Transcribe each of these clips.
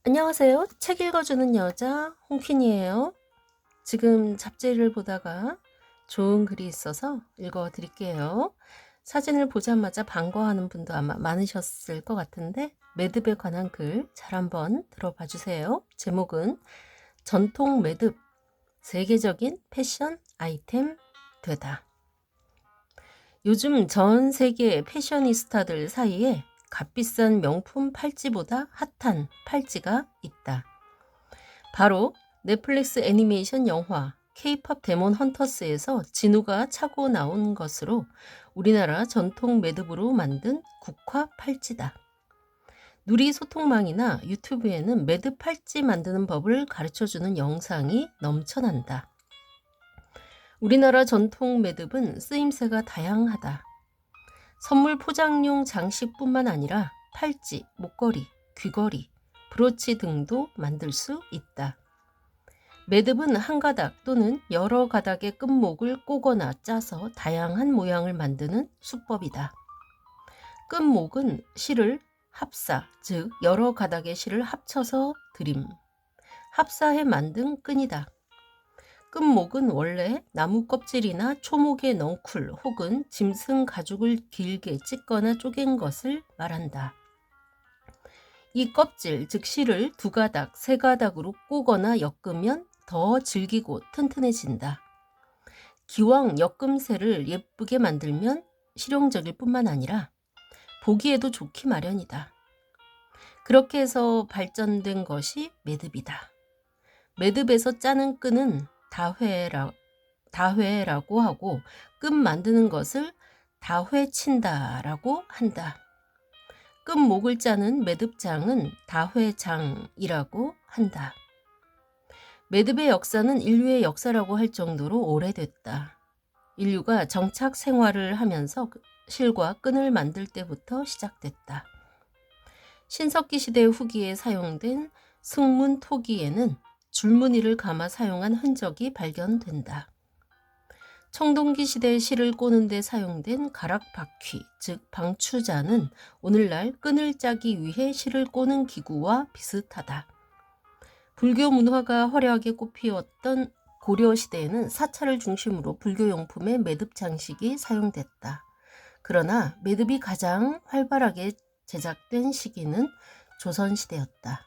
안녕하세요. 책 읽어주는 여자 홍퀸이에요. 지금 잡지를 보다가 좋은 글이 있어서 읽어드릴게요. 사진을 보자마자 반가워하는 분도 아마 많으셨을 것 같은데 매듭에 관한 글 잘 한번 들어봐 주세요. 제목은 전통 매듭, 세계적인 패션 아이템 되다. 요즘 전 세계 패셔니스타들 사이에 값비싼 명품 팔찌보다 핫한 팔찌가 있다. 바로 넷플릭스 애니메이션 영화 K-팝 데몬 헌터스에서 진우가 차고 나온 것으로 우리나라 전통 매듭으로 만든 국화 팔찌다. 누리 소통망이나 유튜브에는 매듭 팔찌 만드는 법을 가르쳐주는 영상이 넘쳐난다. 우리나라 전통 매듭은 쓰임새가 다양하다. 선물 포장용 장식뿐만 아니라 팔찌, 목걸이, 귀걸이, 브로치 등도 만들 수 있다. 매듭은 한 가닥 또는 여러 가닥의 끝목을 꼬거나 짜서 다양한 모양을 만드는 수법이다. 끝목은 실을 합사, 즉 여러 가닥의 실을 합쳐서 드림, 합사해 만든 끈이다. 끝목은 원래 나무 껍질이나 초목의 넝쿨 혹은 짐승 가죽을 길게 찢거나 쪼갠 것을 말한다. 이 껍질, 즉 실을 두 가닥, 세 가닥으로 꼬거나 엮으면 더 질기고 튼튼해진다. 기왕 엮음새를 예쁘게 만들면 실용적일 뿐만 아니라 보기에도 좋기 마련이다. 그렇게 해서 발전된 것이 매듭이다. 매듭에서 짜는 끈은 다회라고 하고 끈 만드는 것을 다회친다라고 한다. 끝목을 짜는 매듭장은 다회장이라고 한다. 매듭의 역사는 인류의 역사라고 할 정도로 오래됐다. 인류가 정착 생활을 하면서 실과 끈을 만들 때부터 시작됐다. 신석기 시대 후기에 사용된 승문 토기에는 줄무늬를 감아 사용한 흔적이 발견된다. 청동기 시대 실을 꼬는 데 사용된 가락바퀴, 즉 방추자는 오늘날 끈을 짜기 위해 실을 꼬는 기구와 비슷하다. 불교 문화가 화려하게 꽃피웠던 고려 시대에는 사찰을 중심으로 불교 용품의 매듭 장식이 사용됐다. 그러나 매듭이 가장 활발하게 제작된 시기는 조선시대였다.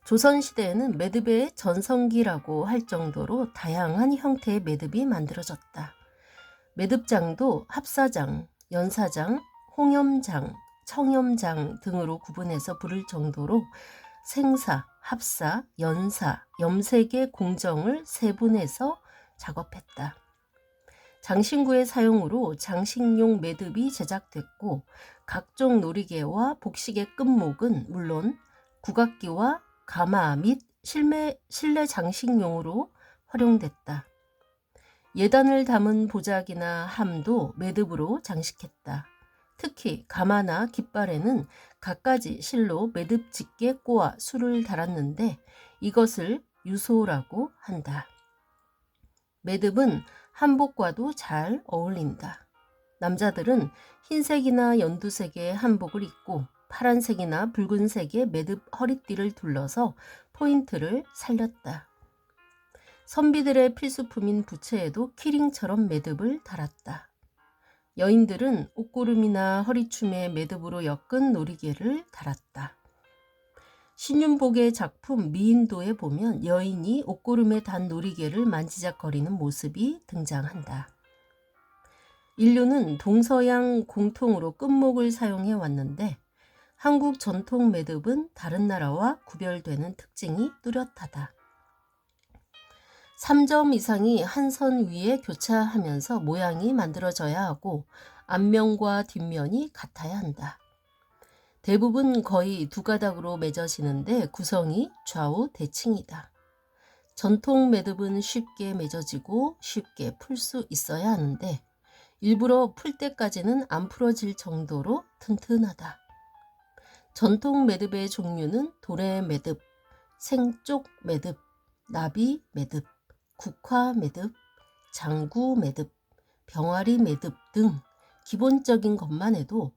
조선시대에는 매듭의 전성기라고 할 정도로 다양한 형태의 매듭이 만들어졌다. 매듭장도 합사장, 연사장, 홍염장, 청염장 등으로 구분해서 부를 정도로 생사, 합사, 연사, 염색의 공정을 세분해서 작업했다. 장신구의 사용으로 장식용 매듭이 제작됐고 각종 놀이개와 복식의 끝목은 물론 국악기와 가마 및 실내 장식용으로 활용됐다. 예단을 담은 보자기나 함도 매듭으로 장식했다. 특히 가마나 깃발에는 갖가지 실로 매듭 짙게 꼬아 술을 달았는데 이것을 유소라고 한다. 매듭은 한복과도 잘 어울린다. 남자들은 흰색이나 연두색의 한복을 입고 파란색이나 붉은색의 매듭 허리띠를 둘러서 포인트를 살렸다. 선비들의 필수품인 부채에도 키링처럼 매듭을 달았다. 여인들은 옷고름이나 허리춤에 매듭으로 엮은 놀이개를 달았다. 신윤복의 작품 미인도에 보면 여인이 옷고름에 단 놀이개를 만지작거리는 모습이 등장한다. 인류는 동서양 공통으로 끝목을 사용해 왔는데 한국 전통 매듭은 다른 나라와 구별되는 특징이 뚜렷하다. 3점 이상이 한 선 위에 교차하면서 모양이 만들어져야 하고 앞면과 뒷면이 같아야 한다. 대부분 거의 두 가닥으로 맺어지는데 구성이 좌우 대칭이다. 전통 매듭은 쉽게 맺어지고 쉽게 풀 수 있어야 하는데 일부러 풀 때까지는 안 풀어질 정도로 튼튼하다. 전통 매듭의 종류는 도래 매듭, 생쪽 매듭, 나비 매듭, 국화 매듭, 장구 매듭, 병아리 매듭 등 기본적인 것만 해도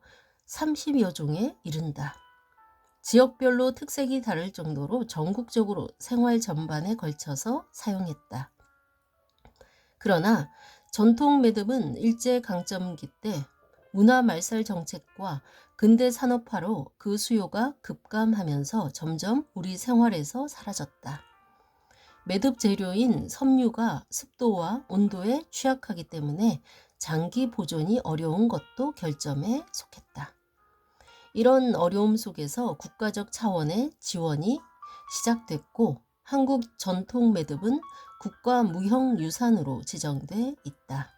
30여 종에 이른다. 지역별로 특색이 다를 정도로 전국적으로 생활 전반에 걸쳐서 사용했다. 그러나 전통 매듭은 일제강점기 때 문화 말살 정책과 근대 산업화로 그 수요가 급감하면서 점점 우리 생활에서 사라졌다. 매듭 재료인 섬유가 습도와 온도에 취약하기 때문에 장기 보존이 어려운 것도 결점에 속했다. 이런 어려움 속에서 국가적 차원의 지원이 시작됐고 한국 전통 매듭은 국가무형유산으로 지정돼 있다.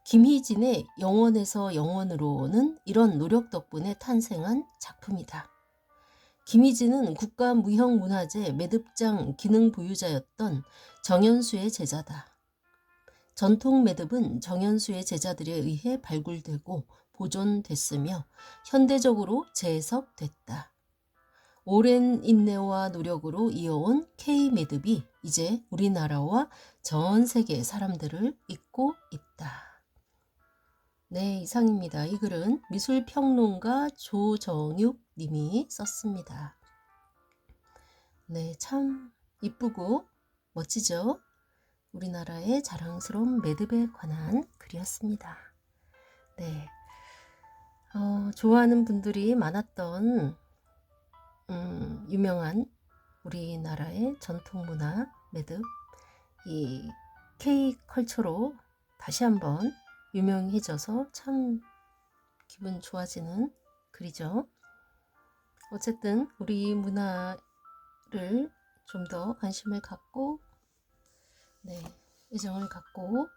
김희진의 영원에서 영원으로는 이런 노력 덕분에 탄생한 작품이다. 김희진은 국가무형문화재 매듭장 기능 보유자였던 정연수의 제자다. 전통 매듭은 정연수의 제자들에 의해 발굴되고 보존됐으며 현대적으로 재해석됐다. 오랜 인내와 노력으로 이어온 K-매듭이 이제 우리나라와 전 세계 사람들을 잇고 있다. 네, 이상입니다. 이 글은 미술평론가 조정육 님이 썼습니다. 네, 참 이쁘고 멋지죠? 우리나라의 자랑스러운 매듭에 관한 글이었습니다. 네, 좋아하는 분들이 많았던 유명한 우리나라의 전통문화 매듭, 이 K컬처로 다시 한번 유명해져서 참 기분 좋아지는 글이죠. 어쨌든 우리 문화를 좀 더 관심을 갖고 애정을 갖고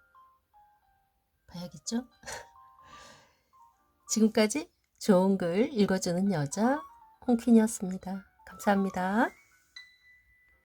봐야겠죠? 지금까지 좋은 글 읽어주는 여자 홍퀸이었습니다. 감사합니다.